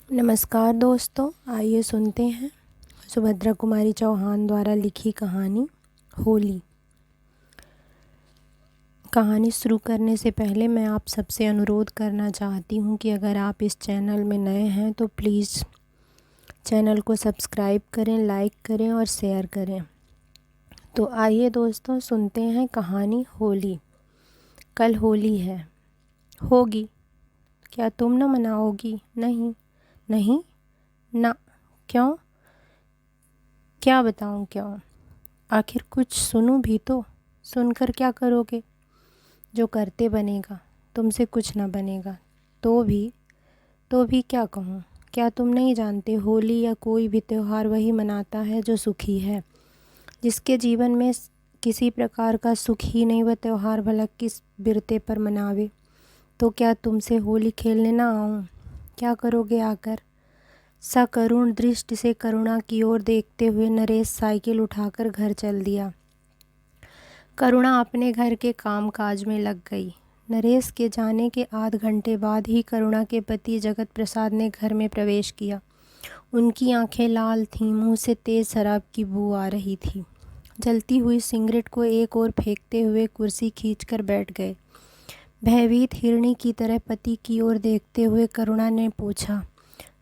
नमस्कार दोस्तों, आइए सुनते हैं सुभद्रा कुमारी चौहान द्वारा लिखी कहानी होली। कहानी शुरू करने से पहले मैं आप सबसे अनुरोध करना चाहती हूँ कि अगर आप इस चैनल में नए हैं तो प्लीज़ चैनल को सब्सक्राइब करें, लाइक करें और शेयर करें। तो आइए दोस्तों सुनते हैं कहानी होली। कल होली है। होगी। क्या तुम न मनाओगी? नहीं। नहीं ना। क्यों? क्या बताऊं क्यों? आखिर कुछ सुनूं भी तो। सुनकर क्या करोगे? जो करते बनेगा, तुमसे कुछ ना बनेगा। तो भी क्या कहूँ? क्या तुम नहीं जानते, होली या कोई भी त्यौहार वही मनाता है जो सुखी है। जिसके जीवन में किसी प्रकार का सुख ही नहीं, वह त्यौहार भला किस बिरते पर मनावे। तो क्या तुमसे होली खेलने ना आऊँ? क्या करोगे आकर? सकरुण दृष्टि से करुणा की ओर देखते हुए नरेश साइकिल उठाकर घर चल दिया। करुणा अपने घर के काम काज में लग गई। नरेश के जाने के आध घंटे बाद ही करुणा के पति जगत प्रसाद ने घर में प्रवेश किया। उनकी आंखें लाल थीं, मुंह से तेज शराब की बू आ रही थी। जलती हुई सिगरेट को एक ओर फेंकते हुए कुर्सी खींचकर बैठ गए। भयभीत हिरणी की तरह पति की ओर देखते हुए करुणा ने पूछा,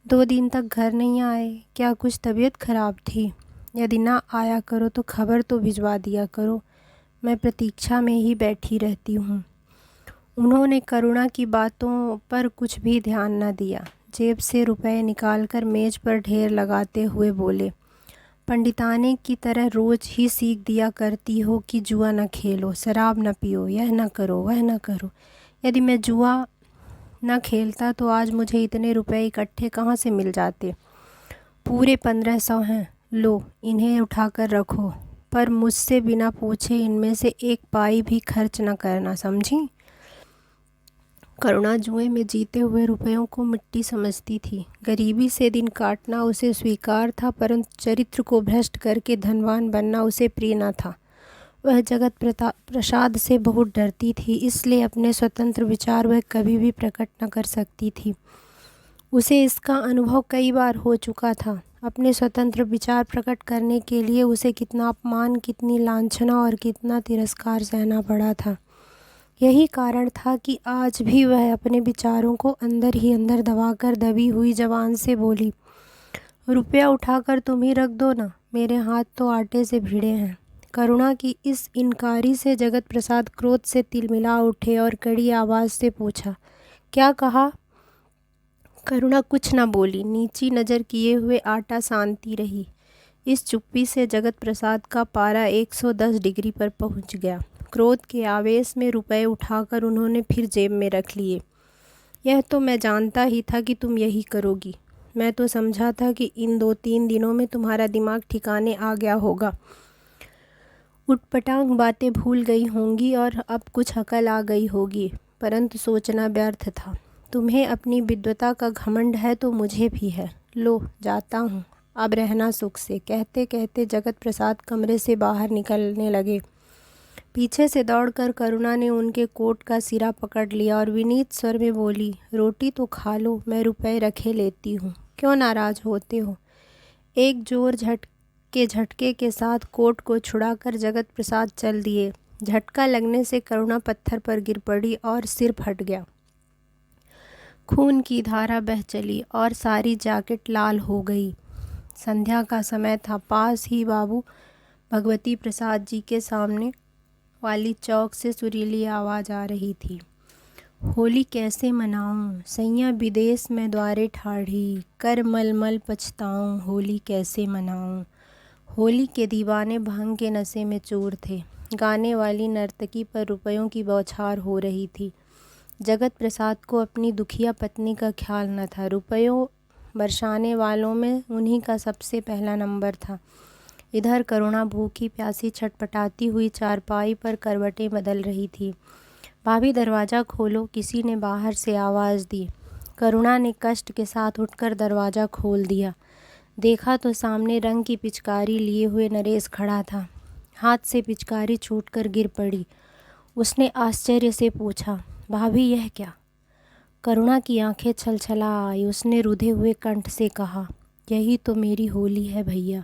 2 दिन तक घर नहीं आए? क्या कुछ तबीयत खराब थी? यदि ना आया करो तो खबर तो भिजवा दिया करो। मैं प्रतीक्षा में ही बैठी रहती हूँ। उन्होंने करुणा की बातों पर कुछ भी ध्यान न दिया। जेब से रुपए निकालकर मेज पर ढेर लगाते हुए बोले, पंडिताने की तरह रोज ही सीख दिया करती हो कि जुआ न खेलो, शराब न पियो, यह न करो, वह न करो। यदि मैं जुआ न खेलता तो आज मुझे इतने रुपए इकट्ठे कहाँ से मिल जाते। पूरे 1500 हैं। लो, इन्हें उठाकर रखो, पर मुझसे बिना पूछे इनमें से एक पाई भी खर्च न करना, समझी। करुणा जुए में जीते हुए रुपयों को मिट्टी समझती थी। गरीबी से दिन काटना उसे स्वीकार था, परंतु चरित्र को भ्रष्ट करके धनवान बनना उसे प्रिय न था। वह जगत प्रसाद से बहुत डरती थी, इसलिए अपने स्वतंत्र विचार वह कभी भी प्रकट न कर सकती थी। उसे इसका अनुभव कई बार हो चुका था। अपने स्वतंत्र विचार प्रकट करने के लिए उसे कितना अपमान, कितनी लांछना और कितना तिरस्कार सहना पड़ा था। यही कारण था कि आज भी वह अपने विचारों को अंदर ही अंदर दबाकर दबी हुई जबान से बोली, रुपया उठाकर तुम ही रख दो ना, मेरे हाथ तो आटे से भिड़े हैं। करुणा की इस इनकारी से जगत प्रसाद क्रोध से तिलमिला उठे और कड़ी आवाज़ से पूछा, क्या कहा? करुणा कुछ न बोली, नीची नज़र किए हुए आटा सानती रही। इस चुप्पी से जगत प्रसाद का पारा 110 डिग्री पर पहुंच गया। क्रोध के आवेश में रुपए उठाकर उन्होंने फिर जेब में रख लिए। यह तो मैं जानता ही था कि तुम यही करोगी। मैं तो समझा था कि इन 2-3 दिनों में तुम्हारा दिमाग ठिकाने आ गया होगा, उटपटांग बातें भूल गई होंगी और अब कुछ अकल आ गई होगी, परंतु सोचना व्यर्थ था। तुम्हें अपनी विद्वता का घमंड है तो मुझे भी है। लो, जाता हूँ, अब रहना सुख से। कहते कहते जगत प्रसाद कमरे से बाहर निकलने लगे। पीछे से दौड़कर करुणा ने उनके कोट का सिरा पकड़ लिया और विनीत स्वर में बोली, रोटी तो खा लो, मैं रुपए रखे लेती हूँ, क्यों नाराज होते हो। एक जोर झटके के साथ कोट को छुड़ाकर जगत प्रसाद चल दिए। झटका लगने से करुणा पत्थर पर गिर पड़ी और सिर फट गया। खून की धारा बह चली और सारी जैकेट लाल हो गई। संध्या का समय था। पास ही बाबू भगवती प्रसाद जी के सामने वाली चौक से सुरीली आवाज़ आ रही थी, होली कैसे मनाऊं, सैया विदेश में द्वारे ठाढ़ी, कर मलमल पछताऊं, होली कैसे मनाऊं। होली के दीवाने भांग के नशे में चूर थे। गाने वाली नर्तकी पर रुपयों की बौछार हो रही थी। जगत प्रसाद को अपनी दुखिया पत्नी का ख्याल न था। रुपयों बरसाने वालों में उन्हीं का सबसे पहला नंबर था। इधर करुणा भूखी प्यासी छटपटाती हुई चारपाई पर करवटें बदल रही थी। भाभी दरवाज़ा खोलो, किसी ने बाहर से आवाज़ दी। करुणा ने कष्ट के साथ उठकर दरवाज़ा खोल दिया। देखा तो सामने रंग की पिचकारी लिए हुए नरेश खड़ा था। हाथ से पिचकारी छूटकर गिर पड़ी। उसने आश्चर्य से पूछा, भाभी यह क्या? करुणा की आंखें छलछला आई। उसने रुधे हुए कंठ से कहा, यही तो मेरी होली है भैया।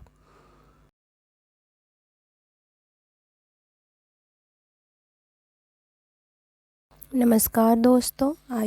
नमस्कार दोस्तों, आइए